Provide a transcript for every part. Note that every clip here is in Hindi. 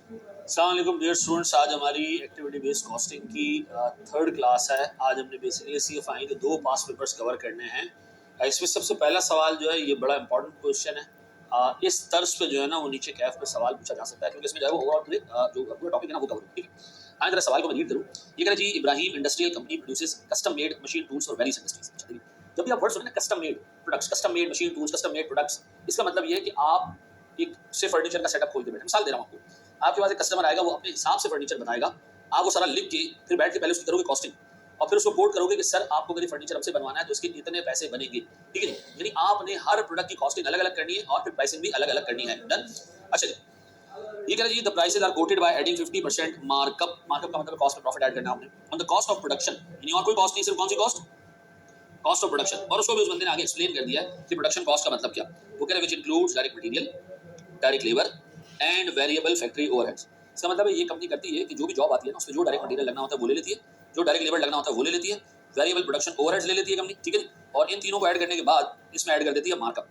अस्सलाम वालेकुम डियर स्टूडेंट्स। आज हमारी एक्टिविटी बेस्ड कॉस्टिंग की थर्ड क्लास है। आज हमने बेसिकली सीएफआई के दो पास पेपर्स कवर करने हैं। इसमें सबसे पहला सवाल जो है ये बड़ा इंपॉर्टेंट क्वेश्चन है। इस तर्ज पे जो है ना वो नीचे कैफ पे सवाल पूछा जा सकता है क्योंकि इसमें जो है वो ओवरऑल जो पूरा टॉपिक है ना वो कवर ठीक है। आगे जरा सवाल को मैं रीड करूँ। ये कह रहा है जी Ibrahim industrial company produces custom made machine tools for various industries. जब भी आप वर्ड सुने ना custom made products, custom made machine tools, custom made products, इसका मतलब ये है कि आप एक से फर्नीचर का सेटअप खोल के बैठे। मिसाल दे रहा हूँ आपको, आपके पास एक कस्टमर आएगा, वो अपने हिसाब से फर्नीचर बनाएगा, आप वो सारा लिख के फिर बैठ के पहले उसकी करोगे कॉस्टिंग और फिर उसको कोट करोगे कि सर आपको अगर फर्नीचर हमसे बनवाना है तो इसके इतने पैसे बनेंगे, ठीक है। यानी आपने हर प्रोडक्ट की कॉस्टिंग अलग अलग करनी है और फिर प्राइसिंग भी अलग अलग करनी है। डन। अच्छा जी, ये कह रहा है जी the prices are quoted by adding 50% markup. Markup का मतलब कॉस्ट में प्रॉफिट ऐड करना आपने on the cost of production. यानी और कोई कॉस्ट नहीं, सिर्फ कौन सी कॉस्ट, कॉस्ट ऑफ प्रोडक्शन। और उसको भी उस बंदे ने आगे एक्सप्लेन कर दिया है कि प्रोडक्शन कॉस्ट का मतलब क्या। वो कह रहे हैं which includes direct material, direct labour and variable factory overheads. इसका मतलब है ये कंपनी करती है कि जो भी जॉब आती है ना उसमें जो डायरेक्ट मटेरियल लगना होता है वो ले लेती है, जो डायरेक्ट लेबर लगना होता है वो ले लेती है, वेरिएबल प्रोडक्शन ओवरहेड्स ले लेती है कंपनी, ठीक है। और इन तीनों को ऐड करने के बाद इसमें ऐड कर देती है मार्कअप।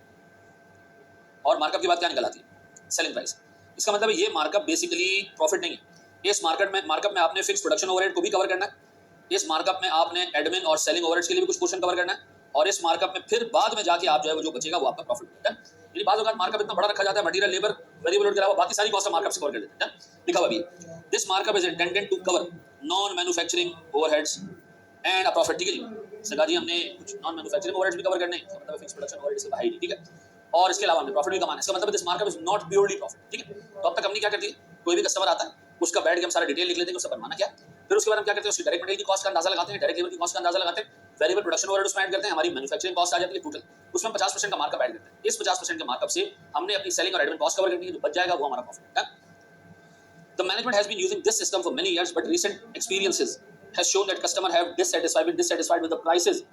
और मार्कअप की बात क्या निकल आती है, सेलिंग प्राइस। इसका मतलब है ये मार्कअप बेसिकली प्रॉफिट नहीं है। इस मार्कअप में आपने फिक्स प्रोडक्शन ओवरहेड को भी कवर करना है, इस मार्कअप में आपने एडमिन और सेलिंग ओवरहेड्स के लिए भी कुछ पोर्शन कवर करना है, और इस मार्कअप में फिर बाद में जाके आप जो है वो जो बचेगा वो आपका प्रॉफिट होता है। यानी बाद में मार्कअप इतना बड़ा रखा जाता है, मटेरियल लेबर वेरिएबल के अलावा बाकी सारी कॉस्ट मार्कअप से कवर कर देते हैं। लिखा हुआ भी this markup is intended to cover non manufacturing overheads and a profit, ठीक है जी। सगा जी हमने कुछ नॉन मैन्युफैक्चरिंग ओवरहेड्स भी कवर करने हैं, मतलब फिक्स प्रोडक्शन ओवरहेड से बाहर ही, ठीक है। और इसके अलावा हमने प्रॉफिट भी कमाना है। इसका मतलब this markup is not purely profit, ठीक है। तो अब तक कंपनी क्या करती है, कोई भी कस्टमर आता है उसका बैठ के हम सारा डिटेल लिख लेते हैं, उसका बनवाना क्या, फिर उसके बाद हम क्या करते हैं उसकी डायरेक्ट मटेरियल की कॉस्ट का अंदाजा लगाते हैं, डायरेक्ट लेबर की कॉस्ट का अंदाजा लगाते हैं, वेरिएबल प्रोडक्शन ओवरहेड उसमें ऐड करते हैं, हमारी मैन्युफैक्चरिंग कॉस्ट आ जाती है टोटल, उसमें 50% का मार्कअप ऐड करते हैं। इस 50% के मार्कअप से हमने अपनी सेलिंग और एडमिन कॉस्ट कवर करनी है, जो बच जाएगा वो हमारा प्रॉफिट है। The management has been using this system for many years, but recent experiences has shown that customers have dissatisfied with the prices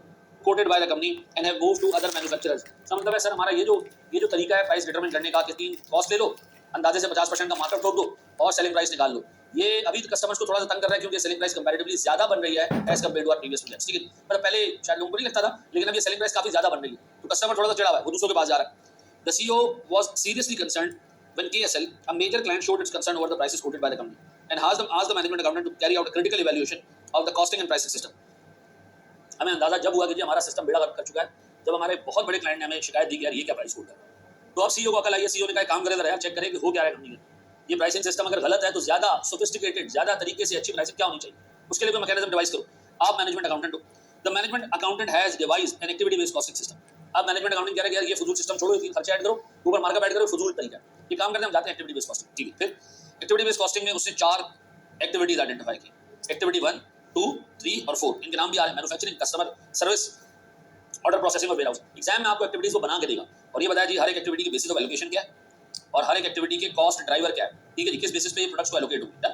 quoted by the company and have moved to other manufacturers. इसका मतलब है सर हमारा ये जो तरीका है प्राइस डिटरमिन करने का कि तीन कॉस्ट ले लो, अंदाजे से 50% का मार्कअप ठोक दो और सेलिंग प्राइस निकाल लो, ये अभी कस्टमर्स को थोड़ा सा तंग कर रहा है क्योंकि सेलिंग प्राइस कंपैरेटिवली ज्यादा बन रही है as compare to our previous projects, ठीक है। मतलब पहले शायद लोगों को नहीं लगता था, लेकिन अब ये सेलिंग प्राइस काफी ज्यादा बन रही है तो कस्टमर थोड़ा सा चिढ़ा हुआ है, वो दूसरों के पास जा रहा है। The CEO was seriously concerned when KSL, a major client, showed its concern over the prices quoted by the company and asked the management accountant to carry out a critical evaluation of the costing and pricing system. हमें अंदाजा जब हुआ कि हमारा सिस्टम बेड़ा गर्क कर चुका है, जब हमारे बहुत बड़े क्लाइंट ने हमें शिकायत दी कि यार ये क्या प्राइस कोड है। तो अब सीईओ को अकल आई है, सीईओ ने कहा काम करे जरा यार, चेक करें कि हो क्या रहा है कंपनी में। ये प्राइसिंग सिस्टम अगर गलत है तो ज्यादा सोफिस्टिकेटेड, ज्यादा तरीके से अच्छी प्राइसिंग क्या होनी चाहिए, उसके लिए कोई मैकेनिज्म डिवाइस करो। आप मैनेजमेंट अकाउंटेंट हो, the management accountant has devised an activity based costing system. अब मैनेजमेंट अकाउंटिंग कह रहा है यार ये फजूल सिस्टम छोड़ो, ये खर्चा ऐड करो, ऊपर मार्कअप ऐड करो, फजूल तरीका है। ये काम करते हैं, हम जाते हैं एक्टिविटी बेस्ड कॉस्टिंग, ठीक है। फिर एक्टिविटी बेस्ड कॉस्टिंग में उसने 4 एक्टिविटीज आइडेंटिफाई की, एक्टिविटी 1, 2, 3 और 4। इनके नाम भी आ रहे हैं, manufacturing, customer service, order processing और वेयरहाउस। एग्जाम में आपको एक्टिविटीज को बना के देगा और ये बताया जी हर एक एक्टिविटी के बेसिस ऑफ एलोकेशन क्या है और हर एक एक्टिविटी के कॉस्ट ड्राइवर क्या है, ठीक है जी, किस बेसिस पे ये प्रोडक्ट्स को एलोकेट होंगे।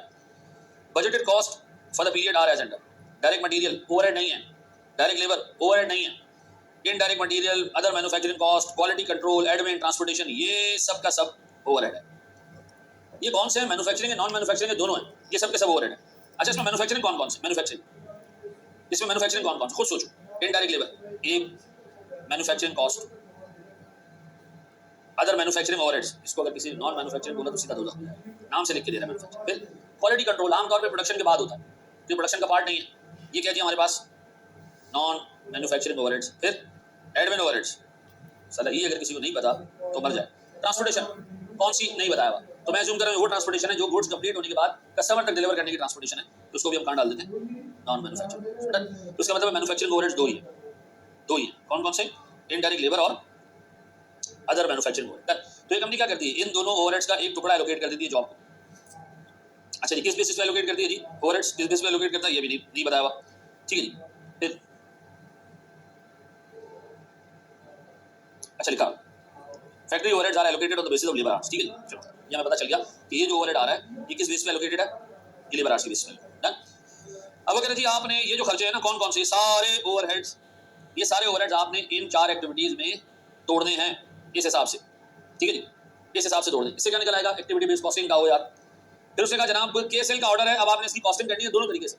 Budgeted cost for the period are as under. Direct material overhead नहीं है, डायरेक्ट लेबर ओवरहेड नहीं है, indirect material, other manufacturing cost, quality control, admin, transportation, ये सब का सब ओवरहेड है। ये कौन से हैं, मैन्युफैक्चरिंग है, नॉन मैन्युफैक्चरिंग है, दोनों है, ये सब के सब ओवरहेड है। अच्छा इसमें मैन्युफैक्चरिंग कौन कौन से, इसमें मैन्युफैक्चरिंग कौन कौन से खुद सोचो। इनडायरेक्ट लेबर एक manufacturing cost, other manufacturing overheads, इसको अगर किसी नॉन मैन्युफैक्चरिंग बोला तो सीधा दो नाम से लिख के दे रहा है मैन्युफैक्चरिंग। फिर क्वालिटी कंट्रोल, आमतौर पे प्रोडक्शन के बाद होता है, जो प्रोडक्शन का पार्ट नहीं है, ये क्या जी हमारे पास नॉन मैन्युफैक्चरिंग ओवरहेड्स। फिर एडमिन ओवरहेड्स, साला ये अगर किसी को नहीं पता तो मर जाए। ट्रांसपोर्टेशन कौन सी नहीं बताया हुआ, तो मैं अज्यूम कर रहा हूँ वो ट्रांसपोर्टेशन है जो गुड्स कंप्लीट होने के बाद कस्टमर तक डिलीवर करने की ट्रांसपोर्टेशन है, तो उसको भी हम कहाँ डाल देते हैं, नॉन मैन्युफैक्चरिंग। तो उसका मतलब मैन्युफैक्चरिंग ओवरहेड्स दो ही है, कौन कौन से, इनडायरेक्ट लेबर और अदर मैन्युफैक्चरिंग ओवरहेड। तो ये कंपनी क्या करती है, इन दोनों ओवरहेड्स का एक टुकड़ा एलोकेट कर देती है जॉब को। अच्छा जी, किस बेसिस पे एलोकेट करती है जी, ओवरहेड्स किस बेसिस पे एलोकेट करता है ये भी नहीं बताया हुआ, ठीक है जी। फिर अच्छा लिखा factory overheads are allocated on the basis of labour hours, ठीक है जी। चलो ये हमें पता चल गया कि ये जो ओवरहेड आ रहा है ये किस बेसिस पे एलोकेटेड है, ये लेबर आवर्स के बेसिस पे। डन। अब अगर जी आपने ये जो खर्चे हैं ना कौन कौन से, सारे ओवरहेड्स, ये सारे ओवरहेड्स आपने इन 4 एक्टिविटीज में तोड़ने हैं इस हिसाब से, ठीक है जी, इस हिसाब से तोड़ दें। इससे क्या निकल आएगा, एक्टिविटी बेस्ड कॉस्टिंग का हो यार। फिर उसने कहा जनाब केएसएल का ऑर्डर है, अब आपने इसकी कॉस्टिंग करनी है दोनों तरीके से,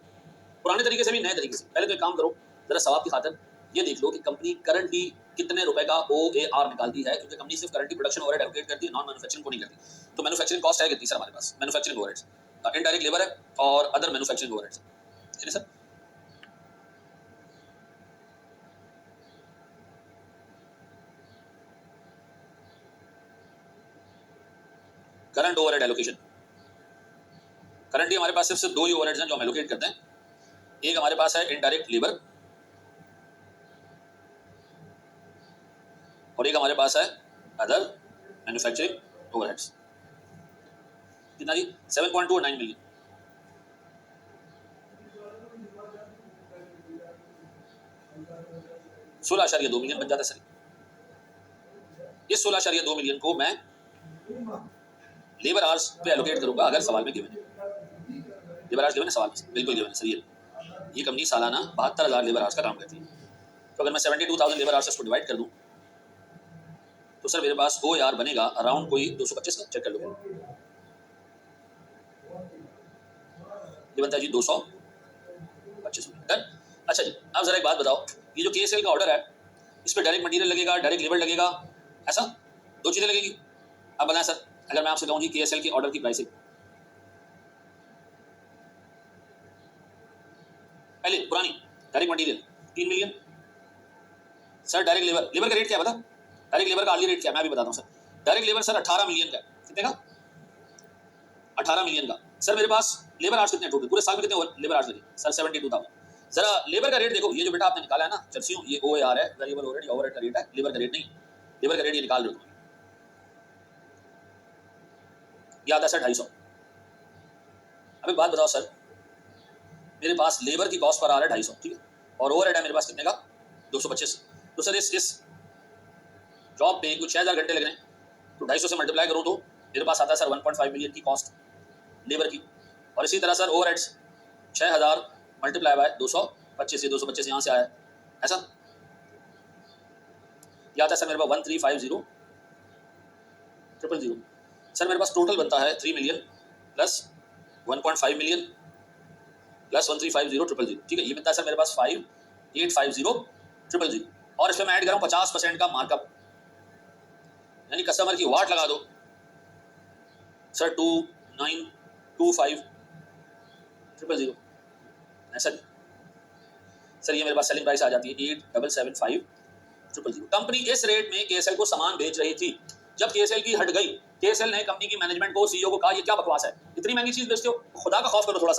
पुराने तरीके से भी नए तरीके से। पहले तो एक काम करो जरा सवाब की खातिर ये देख लो कि कंपनी करंटली कितने रुपए का OAR निकालती है, क्योंकि कंपनी सिर्फ करंटली प्रोडक्शन ओवरहेड एलोकेट करती है, नॉन मैन्युफैक्चरिंग को नहीं करती। तो मैन्युफैक्चरिंग कॉस्ट है कितनी सर हमारे पास? मैन्युफैक्चरिंग ओवरहेड्स, इनडायरेक्ट लेबर है और अदर मैन्युफैक्चरिंग ओवरहेड्स, ठीक है sir. Current overhead allocation, currently हमारे पास सिर्फ दो ही ओवरहेड्स हैं जो हम एलोकेट करते हैं। एक हमारे पास है इनडायरेक्ट लेबर और एक हमारे पास है अदर मैन्युफैक्चरिंग ओवरहेड्स। कितना जी? 7.2 और 9 मिलियन। $16.2 मिलियन बन जाता है सर। इस 16.2 मिलियन को मैं लेबर आवर्स पे एलोकेट करूंगा अगर सवाल में गिवन है। लेबर आवर्स गिवन है सवाल में? बिल्कुल गिवन है सर। ये कंपनी सालाना 72,000 लेबर आवर्स का काम करती है। तो अगर मैं 72,000 लेबर आवर्स को डिवाइड कर दूं तो सर मेरे पास OAR बनेगा अराउंड कोई 225 का, चेक कर लो। ये बनता है जी 225। डन। अच्छा जी, अब जरा एक बात बताओ, ये जो KSL का ऑर्डर है इस पे डायरेक्ट मटेरियल लगेगा, डायरेक्ट लेबर लगेगा, ऐसा दो चीजें लगेगी। अब बताएं सर, अगर मैं आपसे कहूं जी KSL के ऑर्डर की प्राइसिंग, पहले पुरानी direct material 3 million sir, direct labour, labour का रेट क्या है बता? डायरेक्ट लेबर का अर्ली रेट क्या है मैं भी बताता हूं sir. Direct labour sir 18 million का, कितने का? 18 मिलियन का। सर मेरे पास लेबर आवर्स कितने टोटल पूरे साल में कितने लेबर आवर्स लगे? सर 72,000। जरा लेबर का रेट देखो, ये जो बेटा आपने निकाला है ना चर्सियों, ये OAR है, वेरिएबल ओवरहेड या ओवरहेड का रेट है, लेबर का रेट नहीं। लेबर का रेट ये निकाल रहे हो याद है सर 250। अब एक बात बताओ सर, मेरे पास लेबर की कॉस्ट पर आ रहा है 250, ठीक है, और ओवरहेड है मेरे पास कितने का? 225। तो सर इस जॉब पे कुछ 6000 घंटे लग रहे हैं, तो 250 से मल्टीप्लाई करूं तो मेरे पास आता है सर 1.5 मिलियन की कॉस्ट लेबर की। और इसी तरह सर ओवरहेड्स 6000 मल्टीप्लाई बाय 225, ये 225 यहाँ से आया है, ऐसा या आता है सर मेरे पास 1350000। सर मेरे पास टोटल बनता है 3 मिलियन प्लस 1.5 मिलियन प्लस 1350000, ठीक है, ये बनता है सर मेरे पास 585000। और इसमें मैं ऐड कर रहा हूँ 50% का मार्कअप, यानी कस्टमर की वाट लगा दो सर 29250000, ऐसा सर ये मेरे पास सेलिंग प्राइस आ जाती है 877500। कंपनी इस रेट में KSL को सामान बेच रही थी। जब KSL की हट गई, KSL ने कंपनी की मैनेजमेंट को, CEO को कहा ये क्या बकवास है, इतनी महंगी चीज बेचते हो, खुदा का खौफ करो थोड़ा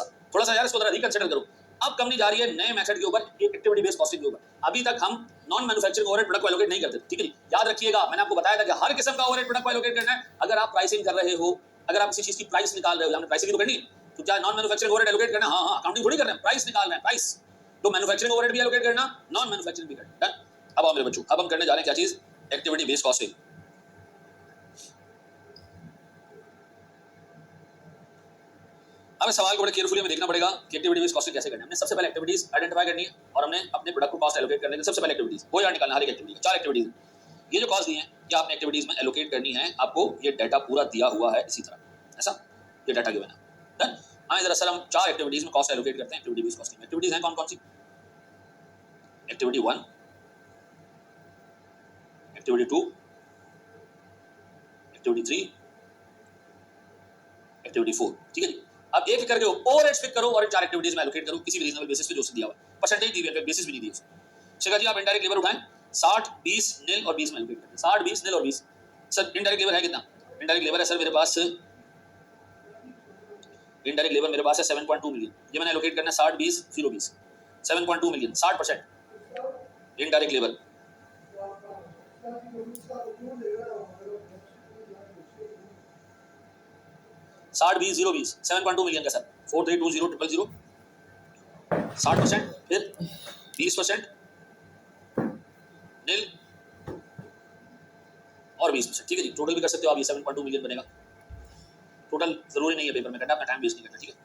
सा यार, इसको जरा रिकंसिडर करो। अब कंपनी जा रही है नए मेथड के ऊपर, एक्टिविटी बेस्ड कॉस्टिंग के ऊपर। अभी तक हम नॉन मैन्युफैक्चरिंग ओवरहेड प्रोडक्ट को एलोकेट नहीं करते, ठीक है जी। याद रखिएगा, मैंने आपको बताया था कि हर किस्म का ओवरहेड प्रोडक्ट को एलोकेट करना है। अगर आप प्राइसिंग कर रहे हो, अगर आप किसी चीज की प्राइस निकाल रहे हो, हमने प्राइसिंग तो करनी है, तो क्या नॉन मैन्युफैक्चरिंग ओवरहेड एलोकेट करना? हाँ, अकाउंटिंग थोड़ी कर रहे हैं, प्राइस निकाल रहे हैं, प्राइस। तो मैन्युफैक्चरिंग ओवरहेड भी एलोकेट करना, नॉन मैन्युफैक्चरिंग भी करना। डन। अब आओ मेरे बच्चों, अब हम करने जा रहे हैं क्या चीज? Activity based costing. हमें सवाल को बड़े केयरफुली हमें देखना पड़ेगा कि एक्टिविटी बेस्ड कॉस्टिंग कैसे करनी है। हमने सबसे पहले एक्टिविटीज आइडेंटिफाई करनी है और हमने अपने प्रोडक्ट को कॉस्ट एलोकेट करने के सबसे पहले एक्टिविटीज वो यार निकालना। हर एक एक्टिविटी 4 एक्टिविटीज, ये जो कॉस्ट दी है ये आपने एक्टिविटीज में एलोकेट करनी है। आपको ये डाटा पूरा दिया हुआ है इसी तरह, ऐसा ये डाटा गिवन है। डन। आइए जरा सर हम 4 एक्टिविटीज में कॉस्ट एलोकेट करते हैं एक्टिविटी बेस्ड कॉस्टिंग। एक्टिविटीज हैं कौन कौन सी? एक्टिविटी 1, एक्टिविटी 2, एक्टिविटी 3, एक्टिविटी 4, ठीक है जी। अब एक करके ओवरहेड्स पिक करो और इन 4 एक्टिविटीज में एलोकेट करो किसी भी रीजनेबल बेसिस पे जो दिया हुआ है। परसेंटेज दी हुई है, बेसिस भी नहीं दी है। शेखर जी आप इनडायरेक्ट लेबर उठाएं, 60 20 निल और 20 में एलोकेट करते हैं। 60 20 निल और 20। सर इनडायरेक्ट लेबर है कितना? इनडायरेक्ट लेबर है सर मेरे पास, इनडायरेक्ट लेबर मेरे पास है 7.2 मिलियन। ये मैंने एलोकेट करना है 60 20 0 20, 7.2 मिलियन, 60% इनडायरेक्ट लेबर। साठ 20 0 20, 7.2 मिलियन का सर, 43200000, 60%, फिर 20% निल और 20%, ठीक है जी। टोटल भी कर सकते हो आप, ये 7.2 मिलियन बनेगा टोटल। जरूरी नहीं है पेपर में करना, अपना टाइम वेस्ट नहीं करना, ठीक है।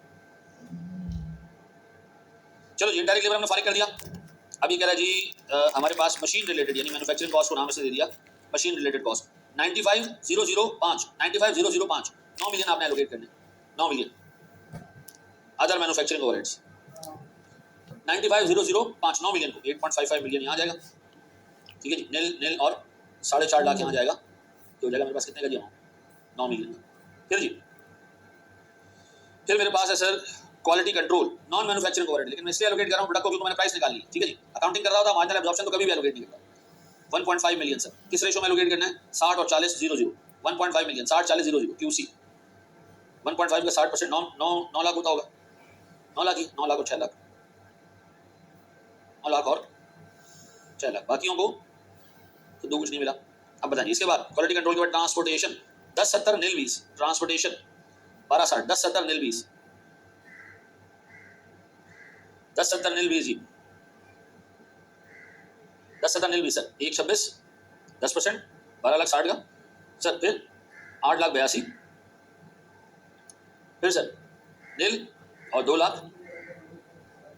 चलो ये डायरेक्ट लेबर हमने फारिग कर दिया। अब ये कह रहा है जी हमारे पास मशीन रिलेटेड, यानी मैन्युफैक्चरिंग कॉस्ट को नाम से दे दिया मशीन रिलेटेड कॉस्ट 95005, 95005, 9 मिलियन आपने एलोकेट करने, 9 million. Other manufacturing overheads 95,000 5 9 million को 8.55 मिलियन यहाँ जाएगा, ठीक है जी। नील नील और 4.5 लाख यहाँ जाएगा, तो हो जाएगा मेरे पास कितने का जी अमाउंट 9 मिलियन का। फिर जी फिर मेरे पास है sir quality control non manufacturing overhead, लेकिन मैं इसलिए एलोकेट कर रहा हूँ प्रोडक्ट को क्योंकि मैंने प्राइस निकाल ली, ठीक है जी। अकाउंटिंग कर रहा होता मार्जिनल एब्जॉर्प्शन तो कभी भी एलोकेट नहीं करता। 1.5 मिलियन सर किस रेशो में एलोकेट करना है 60 और 40 00 1.5 मिलियन 60 40 00 क्यूसी 1.5 का 60% 9 लाख होता होगा, 9 लाख ही 9 लाख और 6 लाख 9 लाख और 6 लाख, बाकियों को तो दो कुछ नहीं मिला। अब बताइए इसके बाद क्वालिटी कंट्रोल के बाद ट्रांसपोर्टेशन 10 70 नील 20 ट्रांसपोर्टेशन 12 60 10 70 नील 20 10 70 नील 20 जी 10 70 नील 20 सर 1 26 10% 12 लाख 60 का सर, फिर 8 लाख 82, फिर सर नील और 2 लाख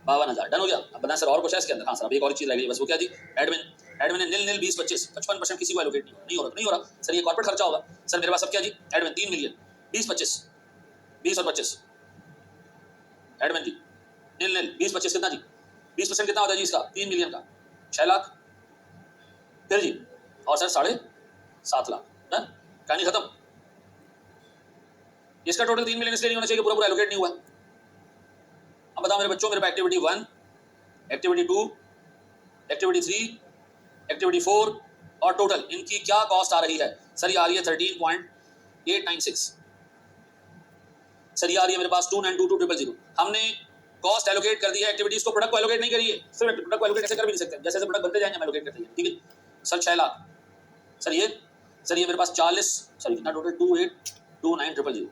52,000 डन हो गया। अब बताएं सर और कुछ है इसके अंदर? हाँ सर अब एक और चीज रह गई बस, वो क्या थी एडमिन एडमिन नील नील 20 25 55% किसी को एलोकेट नहीं हो रहा सर, ये कॉर्पोरेट खर्चा होगा सर। मेरे पास अब क्या जी एडमिन 3 मिलियन 20 25 20 और 25 एडमिन जी नील नील 20 25 कितना जी 20% कितना होता है जी इसका 3 मिलियन का 6 लाख, फिर जी और सर 7.5 लाख डन, कहानी खत्म। इसका टोटल 3 मिलियन इसलिए नहीं होना चाहिए पूरा पूरा एलोकेट नहीं हुआ। अब बताओ मेरे बच्चों मेरे पास एक्टिविटी 1 एक्टिविटी 2 एक्टिविटी 3 एक्टिविटी 4 और टोटल इनकी क्या कॉस्ट आ रही है सर? ये आ रही है 13.896 सर, ये आ रही है मेरे पास 292200। हमने कॉस्ट एलोकेट कर दी है एक्टिविटीज को, प्रोडक्ट को एलोकेट नहीं करी है। सिर्फ प्रोडक्ट को एलोकेट ऐसे कर भी नहीं सकते, जैसे जैसे प्रोडक्ट बनते जाएंगे हम एलोकेट करते हैं, ठीक है सर। 6 लाख सर, ये मेरे पास 40 सर कितना टोटल 282900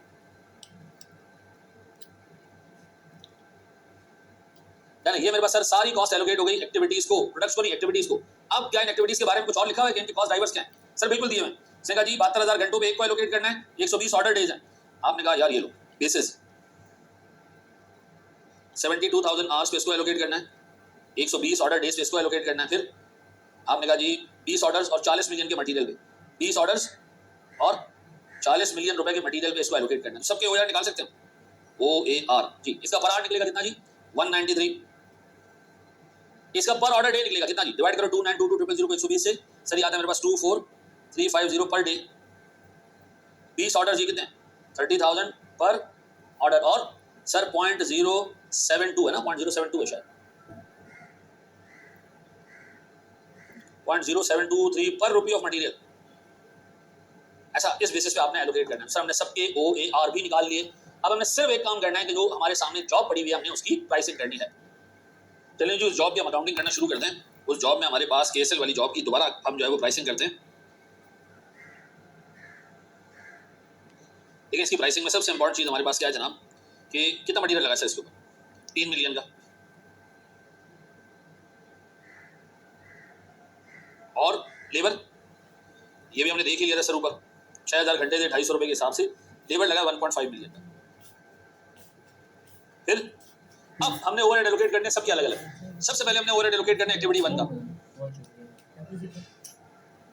ये मेरे पास सर सारी कॉस्ट एलोकेट हो गई एक्टिविटीज को, प्रोडक्ट्स को नहीं एक्टिविटीज को। अब क्या इन एक्टिविटीज के बारे में कुछ और लिखा हुआ है कि इनके कॉस्ट ड्राइवर्स क्या हैं सर? बिल्कुल दिए हैं। उसने कहा जी 72,000 घंटों पे एक को एलोकेट करना है, 120 ऑर्डर डेज है। आपने कहा यार ये लो बेसिस 72,000 आवर्स पे इसको एलोकेट करना है, 120 ऑर्डर डेज पे इसको एलोकेट करना है। फिर आपने कहा जी 20 ऑर्डर्स और 40 मिलियन के मटेरियल पे, 20 ऑर्डर्स और 40 मिलियन रुपए के मटेरियल पे इसको एलोकेट करना है। सबके OAR निकाल सकते हो, OAR जी। इसका पर आवर निकलेगा कितना जी 193। इसका पर ऑर्डर डे निकलेगा कितना जी, डिवाइड करो 292200 को 120 से सर, आता है मेरे पास 24350 पर डे। 20 ऑर्डर जी कितने 30,000 पर ऑर्डर, और सर 0.072 है ना, 0.072 है शायद 0.0723 पर रुपी ऑफ मटेरियल। ऐसा इस बेसिस पे आपने एलोकेट करना है सर। हमने सबके OAR भी निकाल लिए। अब हमने सिर्फ एक काम करना है कि जो हमारे सामने जॉब पड़ी हुई है हमने उसकी प्राइसिंग करनी है। चलिए जो जॉब की हम अकाउंटिंग करना शुरू करते हैं, उस जॉब में हमारे पास KSL वाली जॉब की दोबारा हम जो है वो प्राइसिंग करते हैं। देखिए इसकी प्राइसिंग में सबसे इंपॉर्टेंट चीज हमारे पास क्या है जनाब, कि कितना मटेरियल लगा सर इसके ऊपर 3 मिलियन का, और लेबर ये भी हमने देख ही लिया था सर ऊपर 6,000 घंटे से 250 रुपए के हिसाब से लेबर लगा 1.5 मिलियन का। फिर अब हमने ओवरहेड एलोकेट करने सबके अलग अलग। सबसे पहले हमने ओवरहेड एलोकेट करना एक्टिविटी 1 का।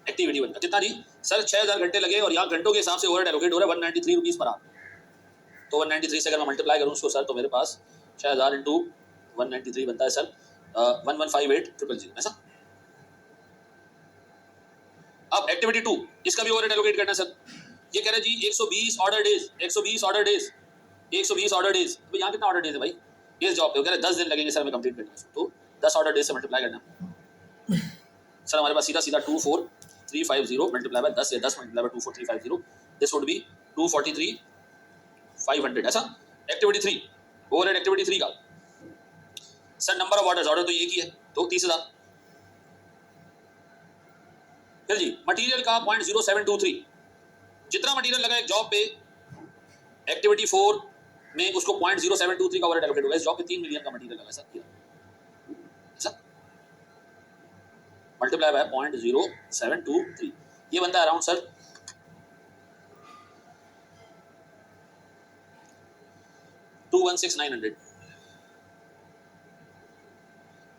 एक्टिविटी 1 का कितना जी सर 6,000 घंटे लगे और यहाँ घंटों के हिसाब से ओवरहेड एलोकेट हो रहा है 193 रुपीज पर आवर। तो 193 से अगर मैं मल्टीप्लाई करूँ उसको सर, तो मेरे पास 6,000 इंटू 193 बनता है सर 1158,000 ऐसा। अब एक्टिविटी 2 इसका भी ओवरहेड एलोकेट करना है सर। ये कह रहे हैं जी 120 order days 120 order days 120 order days. तो यहाँ कितना ऑर्डर डेज है भाई इस जॉब पे? कह रहे 10 दिन लगेंगे सर हमें कंप्लीट करने में, तो 10 ऑर्डर डेज से मल्टीप्लाई करना सर। हमारे पास सीधा 24350 मल्टीप्लाई बाय 10 या 10 multiply by 24350, this would be 243,500 ऐसा। एक्टिविटी 3 ओवरहेड एक्टिविटी 3 का सर नंबर ऑफ ऑर्डर तो एक ही है तो 30,000। फिर जी मटेरियल का 0.0723 जितना मटेरियल लगा एक जॉब पे एक्टिविटी 4 में उसको 0.0723 का ओवरहेड एलोकेट होगा। इस जॉब पे 3 मिलियन का मटेरियल लगा सर, ऐसा मल्टीप्लाई बाय 0.0723 ये बनता है अराउंड सर 216,900।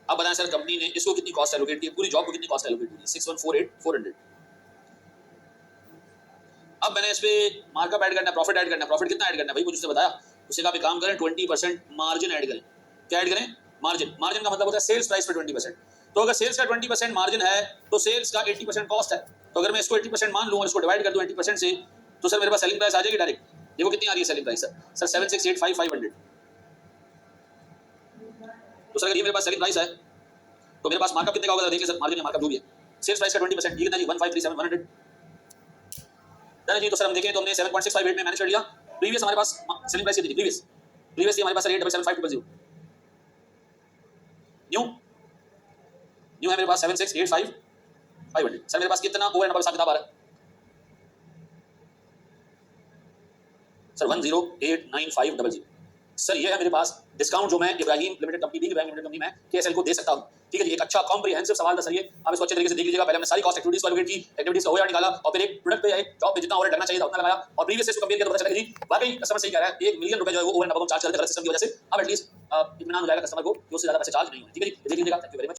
अब बताएं सर कंपनी ने इसको कितनी कॉस्ट एलोकेट की, पूरी जॉब को कितनी कॉस्ट एलोकेट की? 6,148,400। अब मैंने इस पे मार्कअप ऐड करना है, प्रॉफिट ऐड करना है। प्रॉफिट कितना ऐड करना है भाई, मुझे उसने बताया। उससे कहा काम करें 20% मार्जिन ऐड करें। क्या ऐड करें? मार्जिन, मार्जिन का मतलब होता है सेल्स प्राइस पे 20%। तो अगर सेल्स का 20% मार्जिन है तो सेल्स का 80% कॉस्ट है। तो अगर मैं इसको 80% मान लूँ और इसको डिवाइड कर दूँ 80% से, तो सर मेरे पास सेलिंग प्राइस आ जाएगी डायरेक्ट। देखो कितनी आ रही है सेलिंग प्राइस सर 7685500। तो सर अगर ये मेरे पास सेलिंग प्राइस है तो मेरे पास मार्कअप कितने का होगा देखिए सर, मार्जिन या मार्कअप जो भी है, सेल्स प्राइस का 20%, ये कितना जी 1537100 डन जी। तो सर हम देखें तो हमने 7.658 में मैनेज कर लिया। प्रीवियस हमारे पास सेलिंग प्राइस कितनी थी, प्रीवियस थी हमारे पास 8775000। न्यू है मेरे पास 7685500। सर मेरे पास कितना ओवर एंड अबव हिसाब किताब आ रहा है सर 1089500। सर ये है मेरे पास डिस्काउंट जो मैं Ibrahim limited company D Ibrahim limited company में केएसएल को दे सकता हूं। ठीक है जी, एक अच्छा कॉम्प्रिहेंसिव सवाल था सर ये, आप इसको अच्छे तरीके से देख लीजिएगा। पहले हमने सारी कॉस्ट एक्टिविटीज को एलोकेट की, एक्टिविटीज का ओआर निकाला और फिर एक प्रोडक्ट पे या एक जॉब पे जितना ओवर लगना चाहिए था उतना लगाया और प्रीवियस से इसको कंपेयर किया तो पता चला कि जी वाकई कस्टमर सही कह रहा है, 1 मिलियन रुपए जो है वो ओवर एंड अबव चार्ज करते हैं गलत सिस्टम की वजह से। अब एटलीस्ट इत्मीनान हो जाएगा कस्टमर को कि उससे ज्यादा पैसे चार्ज नहीं हुए। ठीक है जी, देख लीजिएगा। Thank you very much.